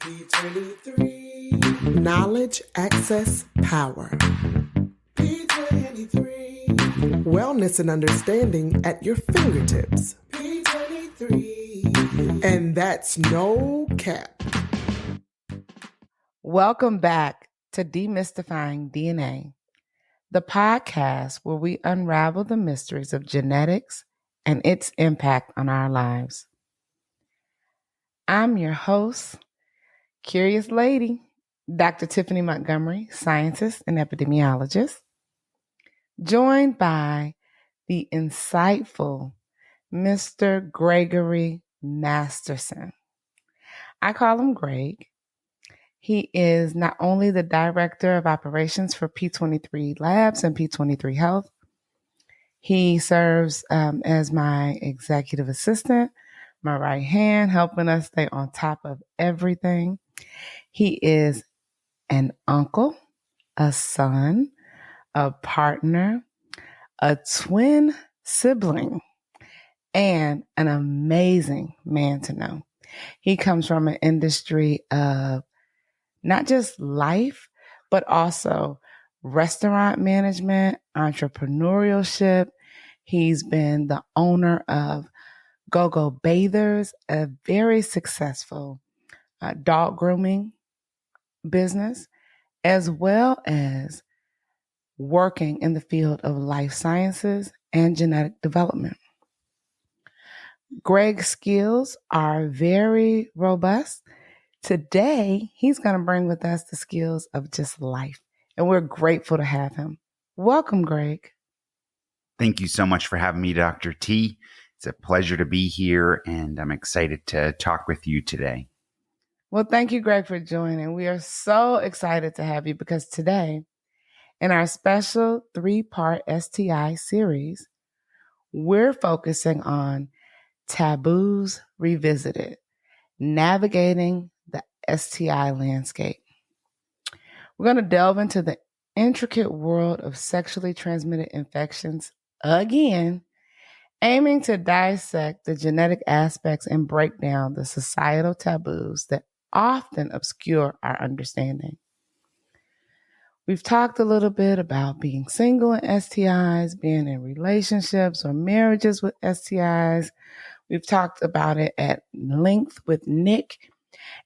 P23. Knowledge, access, power. P23. Wellness and understanding at your fingertips. P23. And that's no cap. Welcome back to Demystifying DNA, the podcast where we unravel the mysteries of genetics and its impact on our lives. I'm your host, Curious Lady, Dr. Tiffany Montgomery, scientist and epidemiologist, joined by the insightful Mr. Gregory Masterson. I call him Greg. He is not only the Director of Operations for P23 Labs and P23 Health, he serves as my executive assistant, my right hand, helping us stay on top of everything. He is an uncle, a son, a partner, a twin sibling, and an amazing man to know. He comes from an industry of not just life, but also restaurant management, entrepreneurship. He's been the owner of Go-Go Bathers, a very successful dog grooming business, as well as working in the field of life sciences and genetic development. Greg's skills are very robust. Today, he's going to bring with us the skills of just life, and we're grateful to have him. Welcome, Greg. Thank you so much for having me, Dr. T. It's a pleasure to be here, and I'm excited to talk with you today. Well, thank you, Greg, for joining. We are so excited to have you because today, in our special 3-part STI series, we're focusing on Taboos Revisited, navigating the STI landscape. We're going to delve into the intricate world of sexually transmitted infections again, aiming to dissect the genetic aspects and break down the societal taboos that often obscure our understanding. We've talked a little bit about being single in STIs, being in relationships or marriages with STIs. We've talked about it at length with Nick.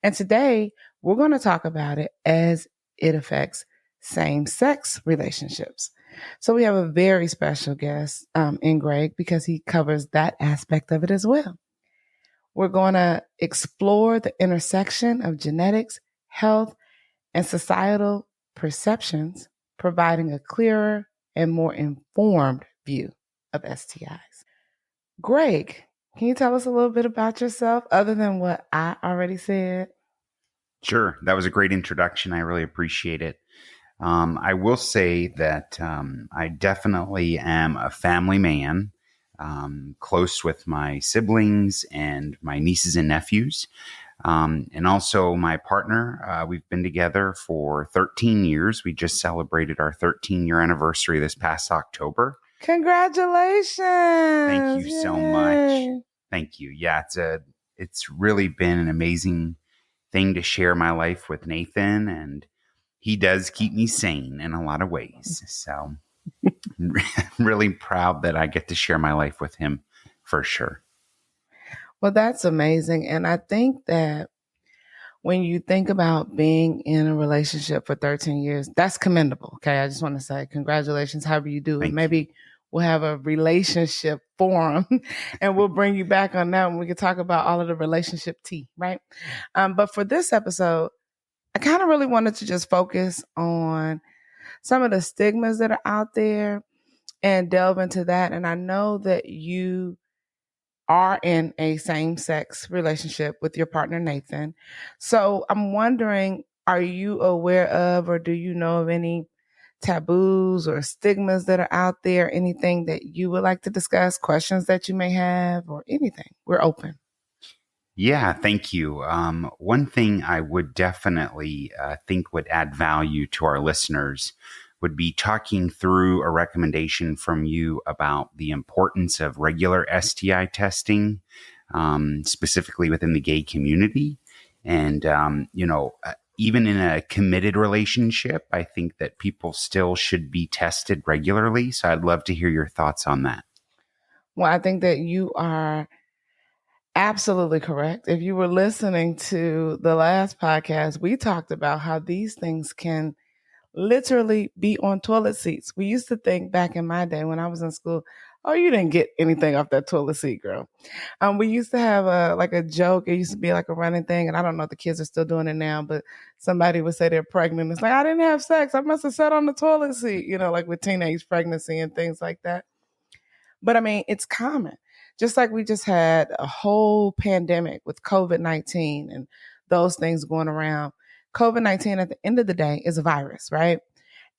And today, we're going to talk about it as it affects same-sex relationships. So we have a very special guest in Greg because he covers that aspect of it as well. We're going to explore the intersection of genetics, health, and societal perceptions, providing a clearer and more informed view of STIs. Greg, can you tell us a little bit about yourself other than what I already said? Sure. That was a great introduction. I really appreciate it. I will say that I definitely am a family man, close with my siblings and my nieces and nephews, and also my partner. We've been together for 13 years. We just celebrated our 13-year anniversary this past October. Congratulations. Thank you so Yay. much. Thank you. Yeah, it's really been an amazing thing to share my life with Nathan, and he does keep me sane in a lot of ways. So I'm really proud that I get to share my life with him for sure. Well, that's amazing. And I think that when you think about being in a relationship for 13 years, that's commendable. Okay. I just want to say congratulations, however you do it. Thank Maybe we'll have a relationship forum and we'll bring you back on that and we can talk about all of the relationship tea, right? But for this episode, I kind of really wanted to just focus on some of the stigmas that are out there and delve into that. And I know that you are in a same-sex relationship with your partner, Nathan. So I'm wondering, are you aware of or do you know of any taboos or stigmas that are out there? Anything that you would like to discuss, questions that you may have, or anything? We're open. Yeah, thank you. One thing I would definitely think would add value to our listeners would be talking through a recommendation from you about the importance of regular STI testing, specifically within the gay community, And, even in a committed relationship, I think that people still should be tested regularly. So I'd love to hear your thoughts on that. Well, I think that you are absolutely correct. If you were listening to the last podcast, we talked about how these things can literally be on toilet seats. We used to think back in my day when I was in school, oh, you didn't get anything off that toilet seat, girl. We used to have a joke. It used to be like a running thing, and I don't know if the kids are still doing it now, but somebody would say they're pregnant. It's like, I didn't have sex. I must have sat on the toilet seat, like with teenage pregnancy and things like that. But I mean, it's common. Just like we just had a whole pandemic with COVID-19 and those things going around. COVID-19 at the end of the day is a virus, right?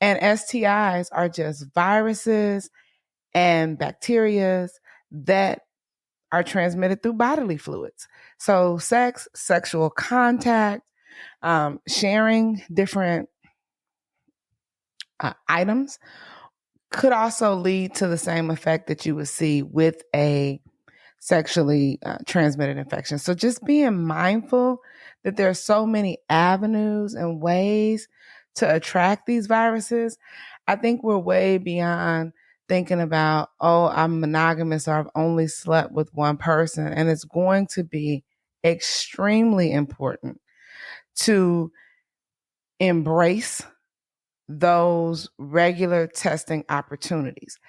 And STIs are just viruses and bacteria that are transmitted through bodily fluids. So sex, sexual contact, sharing different items could also lead to the same effect that you would see with a sexually transmitted infection. So just being mindful that there are so many avenues and ways to attract these viruses. I think we're way beyond thinking about, oh, I'm monogamous or I've only slept with one person. And it's going to be extremely important to embrace those regular testing opportunities.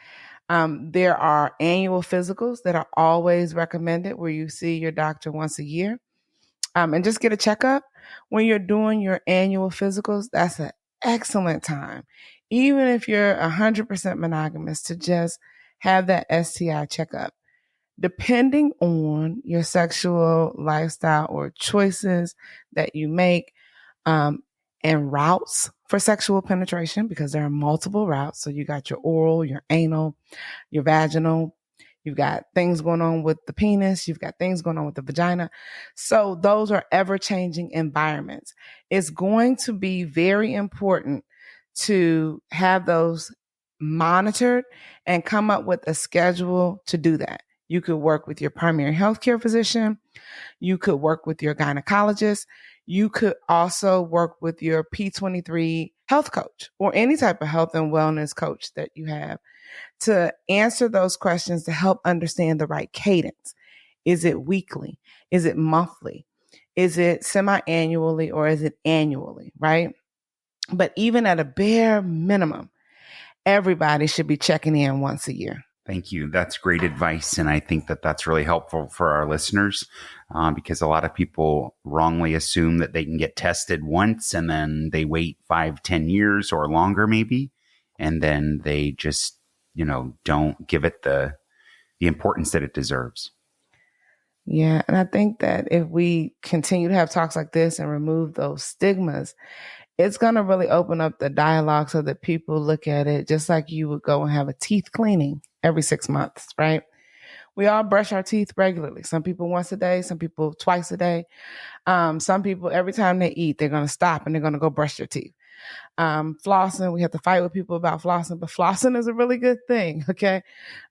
There are annual physicals that are always recommended where you see your doctor once a year and just get a checkup. When you're doing your annual physicals, that's an excellent time. Even if you're 100% monogamous, to just have that STI checkup. Depending on your sexual lifestyle or choices that you make, and routes for sexual penetration, because there are multiple routes. So you got your oral, your anal, your vaginal, you've got things going on with the penis, you've got things going on with the vagina. So those are ever-changing environments. It's going to be very important to have those monitored and come up with a schedule to do that. You could work with your primary healthcare physician. You could work with your gynecologist. You could also work with your P23 health coach or any type of health and wellness coach that you have to answer those questions to help understand the right cadence. Is it weekly? Is it monthly? Is it semi-annually or is it annually, right? But even at a bare minimum, everybody should be checking in once a year. Thank you. That's great advice. And I think that that's really helpful for our listeners because a lot of people wrongly assume that they can get tested once and then they wait 5-10 years or longer maybe. And then they just, don't give it the importance that it deserves. Yeah. And I think that if we continue to have talks like this and remove those stigmas, it's going to really open up the dialogue so that people look at it just like you would go and have a teeth cleaning every 6 months, right? We all brush our teeth regularly. Some people once a day, some people twice a day. Some people, every time they eat, they're going to stop and they're going to go brush their teeth. Flossing, we have to fight with people about flossing, but flossing is a really good thing, okay?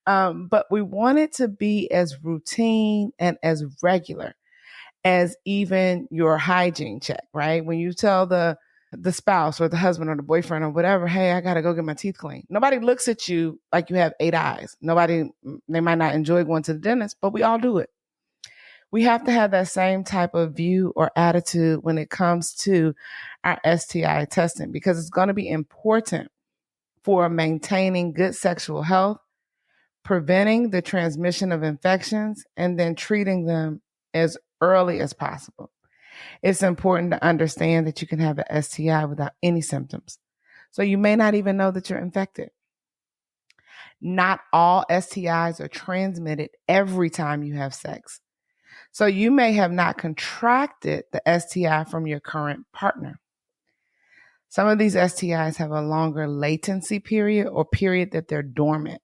But we want it to be as routine and as regular as even your hygiene check, right? When you tell the spouse or the husband or the boyfriend or whatever, hey, I got to go get my teeth cleaned. Nobody looks at you like you have 8 eyes. They might not enjoy going to the dentist, but we all do it. We have to have that same type of view or attitude when it comes to our STI testing, because it's going to be important for maintaining good sexual health, preventing the transmission of infections, and then treating them as early as possible. It's important to understand that you can have an STI without any symptoms. So you may not even know that you're infected. Not all STIs are transmitted every time you have sex. So you may have not contracted the STI from your current partner. Some of these STIs have a longer latency period or period that they're dormant.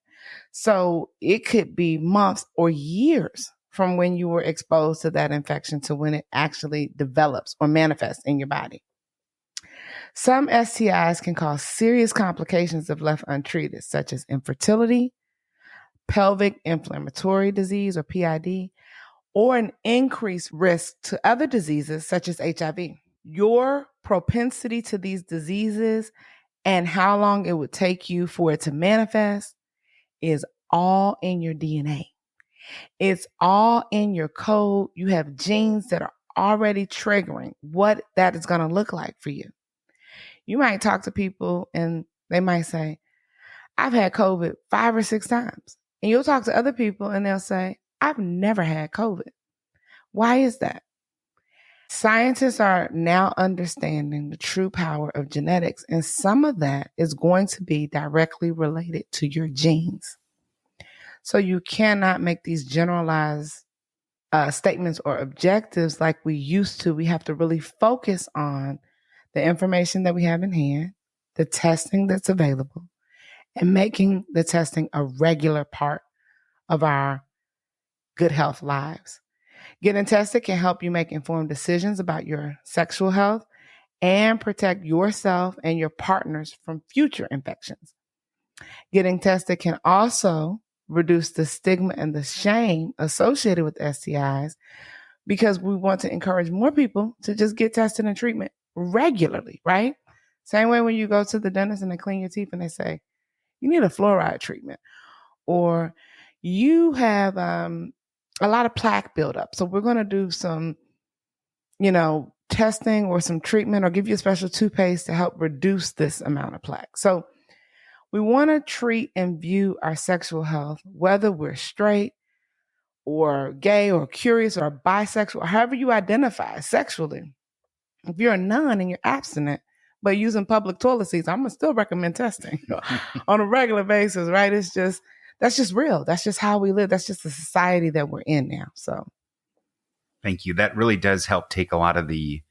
So it could be months or years from when you were exposed to that infection to when it actually develops or manifests in your body. Some STIs can cause serious complications if left untreated, such as infertility, pelvic inflammatory disease or PID, or an increased risk to other diseases such as HIV. Your propensity to these diseases and how long it would take you for it to manifest is all in your DNA. It's all in your code. You have genes that are already triggering what that is going to look like for you. You might talk to people and they might say, I've had COVID 5 or 6 times. And you'll talk to other people and they'll say, I've never had COVID. Why is that? Scientists are now understanding the true power of genetics, and some of that is going to be directly related to your genes. So you cannot make these generalized statements or objectives like we used to. We have to really focus on the information that we have in hand, the testing that's available, and making the testing a regular part of our good health lives. Getting tested can help you make informed decisions about your sexual health and protect yourself and your partners from future infections. Getting tested can also reduce the stigma and the shame associated with STIs because we want to encourage more people to just get tested and treatment regularly, right? Same way when you go to the dentist and they clean your teeth and they say, you need a fluoride treatment, or you have a lot of plaque buildup. So we're going to do some, testing or some treatment or give you a special toothpaste to help reduce this amount of plaque. So we want to treat and view our sexual health, whether we're straight or gay or curious or bisexual, or however you identify sexually. If you're a nun and you're abstinent, but using public toilet seats, I'm going to still recommend testing on a regular basis, right? That's just real. That's just how we live. That's just the society that we're in now. So. Thank you. That really does help take a lot of the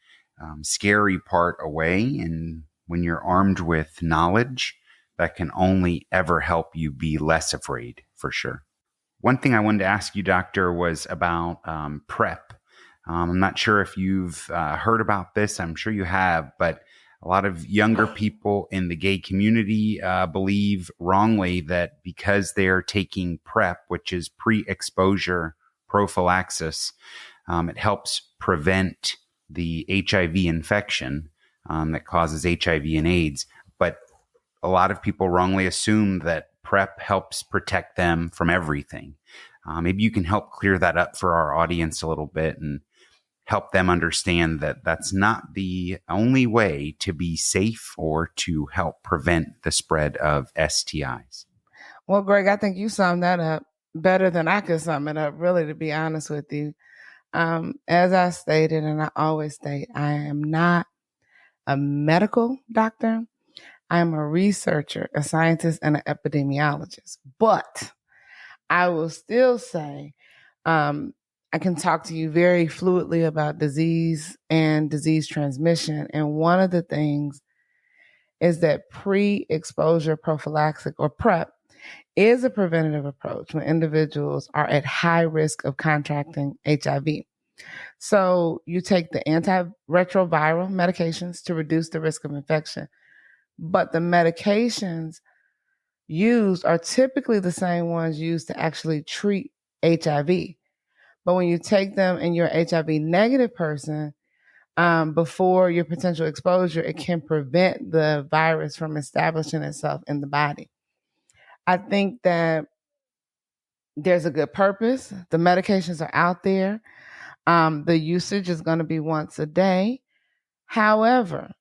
scary part away. And when you're armed with knowledge, that can only ever help you be less afraid, for sure. One thing I wanted to ask you, Doctor, was about PrEP. I'm not sure if you've heard about this. I'm sure you have, but a lot of younger people in the gay community believe wrongly that because they're taking PrEP, which is pre-exposure prophylaxis, it helps prevent the HIV infection that causes HIV and AIDS. But a lot of people wrongly assume that PrEP helps protect them from everything. Maybe you can help clear that up for our audience a little bit and help them understand that that's not the only way to be safe or to help prevent the spread of STIs. Well, Greg, I think you summed that up better than I could sum it up, really, to be honest with you. As I stated, and I always state, I am not a medical doctor. I am a researcher, a scientist, and an epidemiologist. But I will still say I can talk to you very fluidly about disease and disease transmission. And one of the things is that pre-exposure prophylaxis, or PrEP, is a preventative approach when individuals are at high risk of contracting HIV. So you take the antiretroviral medications to reduce the risk of infection, but the medications used are typically the same ones used to actually treat HIV. But when you take them in your HIV negative person, before your potential exposure, it can prevent the virus from establishing itself in the body. I think that there's a good purpose. The medications are out there. The usage is going to be once a day. However,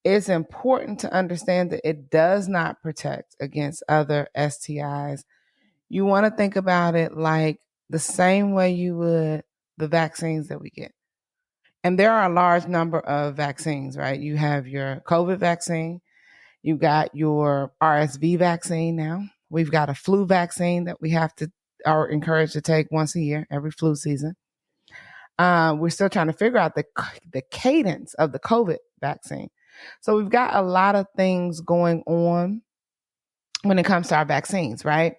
it's important to understand that it does not protect against other STIs. You want to think about it like the same way you would the vaccines that we get. And there are a large number of vaccines, right? You have your COVID vaccine. You got your RSV vaccine now. We've got a flu vaccine that we are encouraged to take once a year, every flu season. We're still trying to figure out the cadence of the COVID vaccine. So we've got a lot of things going on when it comes to our vaccines, right?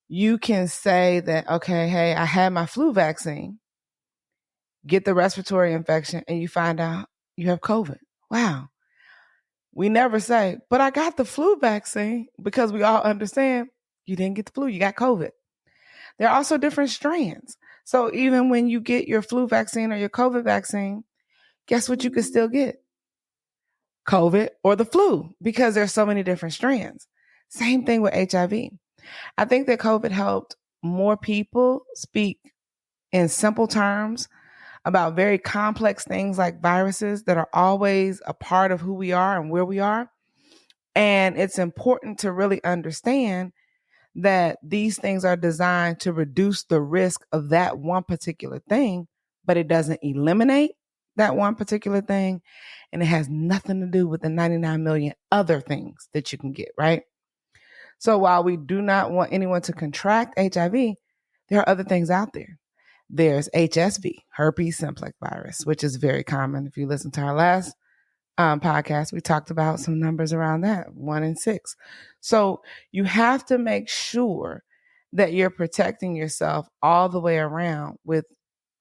You can say that, okay, hey, I had my flu vaccine, get the respiratory infection, and you find out you have COVID. Wow. We never say, but I got the flu vaccine, because we all understand you didn't get the flu, you got COVID. There are also different strands. So even when you get your flu vaccine or your COVID vaccine, guess what you could still get? COVID or the flu, because there's so many different strands. Same thing with HIV. I think that COVID helped more people speak in simple terms about very complex things like viruses that are always a part of who we are and where we are. And it's important to really understand that these things are designed to reduce the risk of that one particular thing, but it doesn't eliminate that one particular thing. And it has nothing to do with the 99 million other things that you can get, right? So while we do not want anyone to contract HIV, there are other things out there. There's HSV, herpes simplex virus, which is very common. If you listen to our last podcast, we talked about some numbers around that, 1 in 6. So you have to make sure that you're protecting yourself all the way around with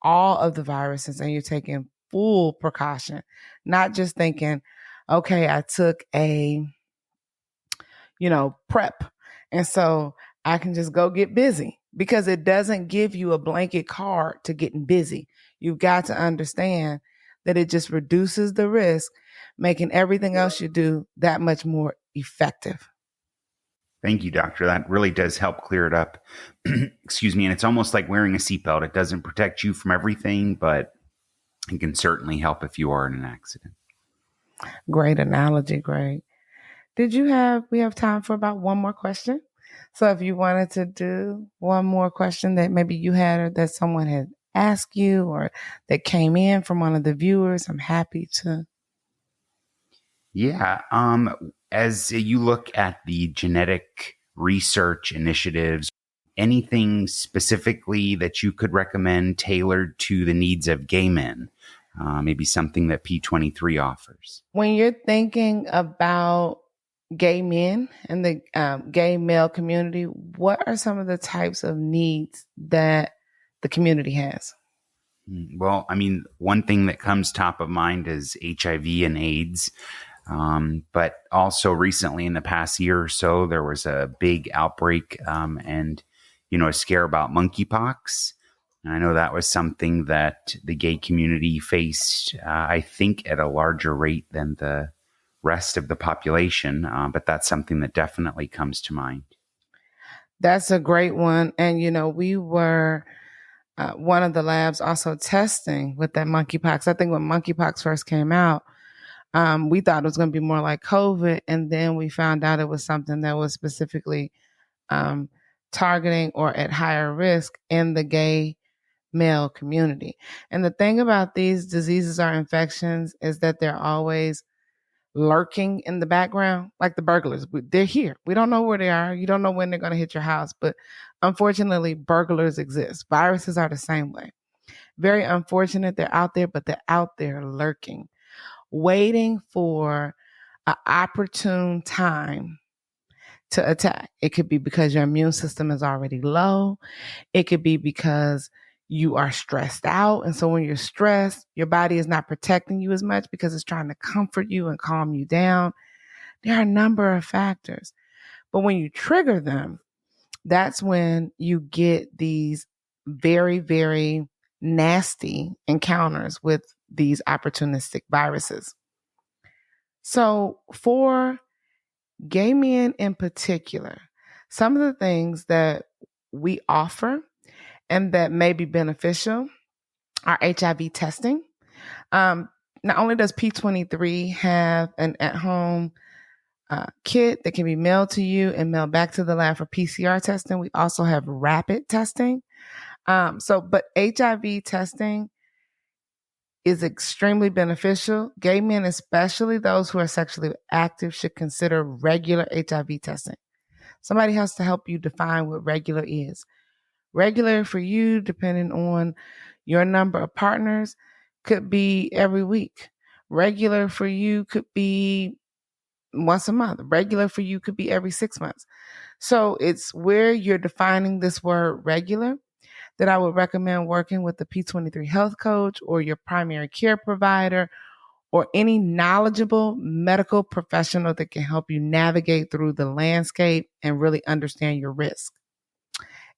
all of the viruses, and you're taking full precaution, not just thinking, okay, I took a, PrEP, and so I can just go get busy, because it doesn't give you a blanket card to getting busy. You've got to understand that it just reduces the risk, making everything else you do that much more effective. Thank you, doctor. That really does help clear it up. Excuse me. And it's almost like wearing a seatbelt. It doesn't protect you from everything, but it can certainly help if you are in an accident. Great analogy, Greg. We have time for about one more question. So if you wanted to do one more question that maybe you had, or that someone had asked you, or that came in from one of the viewers, I'm happy to. Yeah. As you look at the genetic research initiatives, anything specifically that you could recommend tailored to the needs of gay men? Maybe something that P23 offers. When you're thinking about gay men and the gay male community, what are some of the types of needs that the community has? Well, I mean, one thing that comes top of mind is HIV and AIDS. But also recently, in the past year or so, there was a big outbreak and, a scare about monkeypox. And I know that was something that the gay community faced, I think, at a larger rate than the rest of the population. But that's something that definitely comes to mind. That's a great one. And, we were one of the labs also testing with that monkeypox. I think when monkeypox first came out, we thought it was going to be more like COVID. And then we found out it was something that was specifically targeting or at higher risk in the gay male community. And the thing about these diseases or infections is that they're always lurking in the background, like the burglars. They're here. We don't know where they are. You don't know when they're going to hit your house. But unfortunately, burglars exist. Viruses are the same way. Very unfortunate. They're out there, but they're out there lurking, waiting for an opportune time to attack. It could be because your immune system is already low. It could be because you are stressed out. And so when you're stressed, your body is not protecting you as much because it's trying to comfort you and calm you down. There are a number of factors. But when you trigger them, that's when you get these very, very nasty encounters with these opportunistic viruses. So for gay men in particular, some of the things that we offer and that may be beneficial are HIV testing. Not only does P23 have an at-home kit that can be mailed to you and mailed back to the lab for PCR testing, we also have rapid testing. But HIV testing is extremely beneficial. Gay men, especially those who are sexually active, should consider regular HIV testing. Somebody has to help you define what regular is. Regular for you, depending on your number of partners, could be every week. Regular for you could be once a month. Regular for you could be every 6 months. So it's where you're defining this word regular that I would recommend working with the P23 Health coach or your primary care provider or any knowledgeable medical professional that can help you navigate through the landscape and really understand your risk.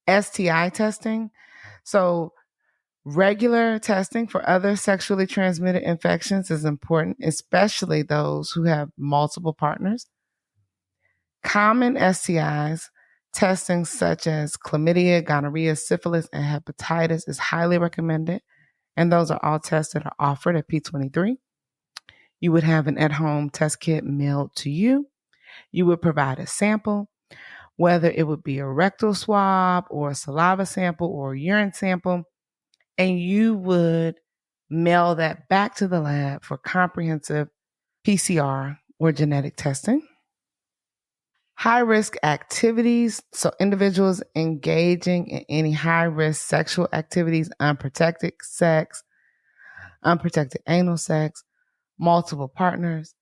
STI testing. So Regular testing for other sexually transmitted infections is important, especially those who have multiple partners. Common STIs, testing such as chlamydia, gonorrhea, syphilis, and hepatitis is highly recommended, and those are all tests that are offered at P23. You would have an at-home test kit mailed to you. You would provide a sample, whether it would be a rectal swab or a saliva sample or a urine sample, and you would mail that back to the lab for comprehensive PCR or genetic testing. High-risk activities, so individuals engaging in any high-risk sexual activities, unprotected sex, unprotected anal sex, multiple partners,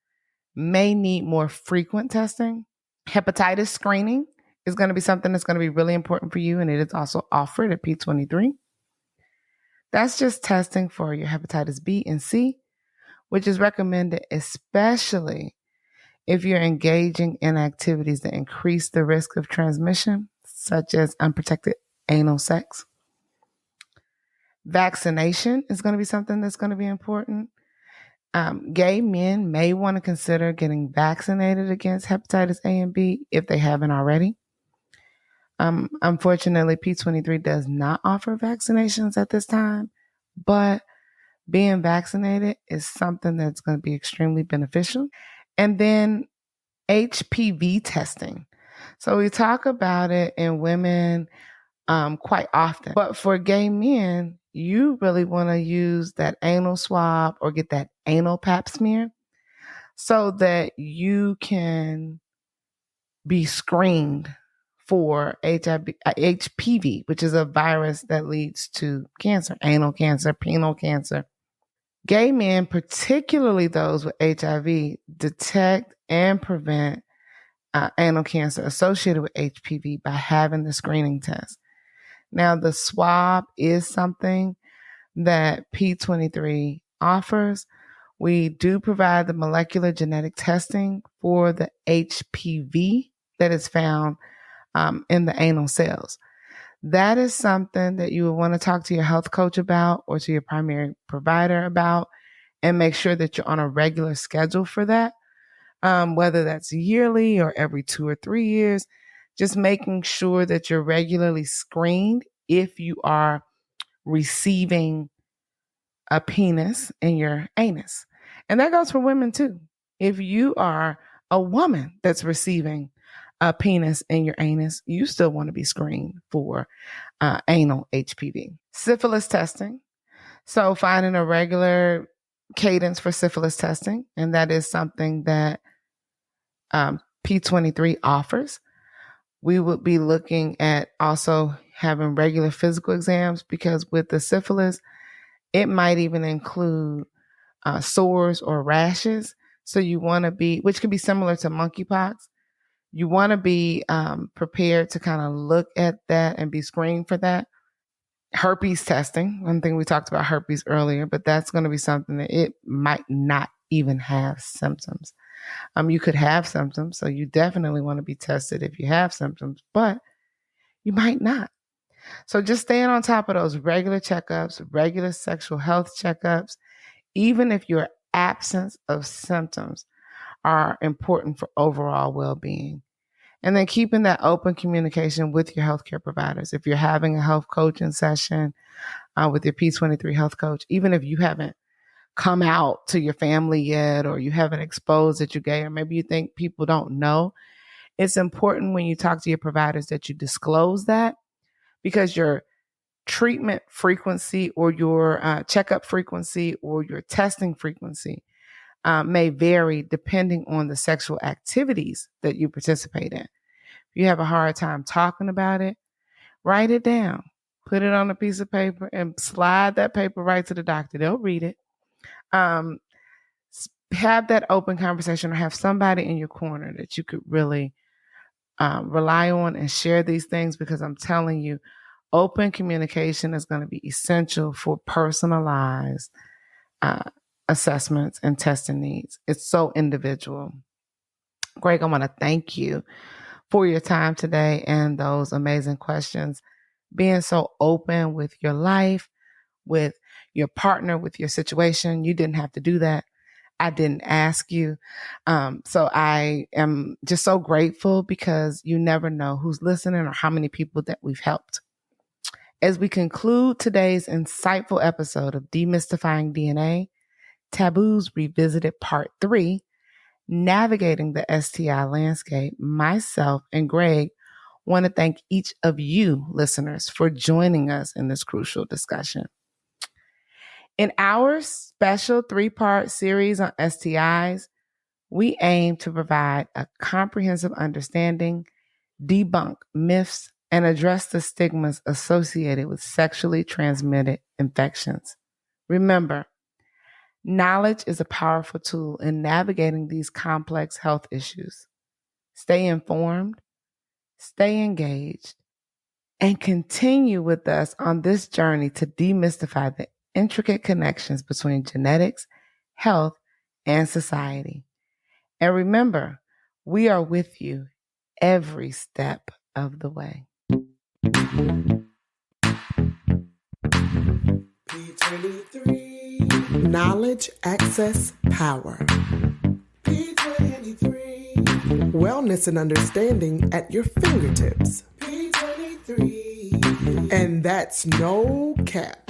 may need more frequent testing. Hepatitis screening is going to be something that's going to be really important for you, and it is also offered at P23. That's just testing for your hepatitis B and C, which is recommended especially if you're engaging in activities that increase the risk of transmission, such as unprotected anal sex. Vaccination is going to be something that's going to be important. Gay men may want to consider getting vaccinated against hepatitis A and B if they haven't already. Unfortunately, P23 does not offer vaccinations at this time, but being vaccinated is something that's going to be extremely beneficial. And then HPV testing. So we talk about it in women quite often, but for gay men, you really want to use that anal swab or get that anal pap smear so that you can be screened for HPV, which is a virus that leads to cancer, anal cancer, penile cancer. Gay men, particularly those with HIV, detect and prevent anal cancer associated with HPV by having the screening test. Now, the swab is something that P23 offers. We do provide the molecular genetic testing for the HPV that is found in the anal cells. That is something that you would want to talk to your health coach about or to your primary provider about, and make sure that you're on a regular schedule for that, whether that's yearly or every 2 or 3 years, just making sure that you're regularly screened if you are receiving a penis in your anus. And that goes for women too. If you are a woman that's receiving a penis in your anus, you still want to be screened for anal HPV. Syphilis testing. So finding a regular cadence for syphilis testing, and that is something that P23 offers. We would be looking at also having regular physical exams, because with the syphilis, it might even include sores or rashes. So you want to be, which could be similar to monkeypox. You want to be prepared to kind of look at that and be screened for that. Herpes testing. One thing, we talked about herpes earlier, but that's going to be something that it might not even have symptoms. You could have symptoms, so you definitely want to be tested if you have symptoms, but you might not. So just staying on top of those regular checkups, regular sexual health checkups, even if your absence of symptoms, are important for overall well-being. And then keeping that open communication with your healthcare providers. If you're having a health coaching session with your P23 health coach, even if you haven't come out to your family yet, or you haven't exposed that you're gay, or maybe you think people don't know, it's important when you talk to your providers that you disclose that, because your treatment frequency or your checkup frequency or your testing frequency may vary depending on the sexual activities that you participate in. If you have a hard time talking about it, write it down, put it on a piece of paper, and slide that paper right to the doctor. They'll read it. Have that open conversation, or have somebody in your corner that you could really rely on and share these things, because I'm telling you, open communication is going to be essential for personalized assessments and testing needs. It's so individual. Greg, I want to thank you for your time today and those amazing questions, being so open with your life, with your partner, with your situation. You didn't have to do that. I didn't ask you. So I am just so grateful because you never know who's listening or how many people that we've helped. As we conclude today's insightful episode of Demystifying DNA, Taboos Revisited Part 3, Navigating the STI Landscape, myself and Greg want to thank each of you listeners for joining us in this crucial discussion. In our special 3-part series on STIs, we aim to provide a comprehensive understanding, debunk myths, and address the stigmas associated with sexually transmitted infections. Remember, knowledge is a powerful tool in navigating these complex health issues. Stay informed, stay engaged, and continue with us on this journey to demystify the intricate connections between genetics, health, and society. And remember, we are with you every step of the way. P23 Knowledge, Access, Power. P23 Wellness and Understanding at your fingertips. P23 And that's no cap.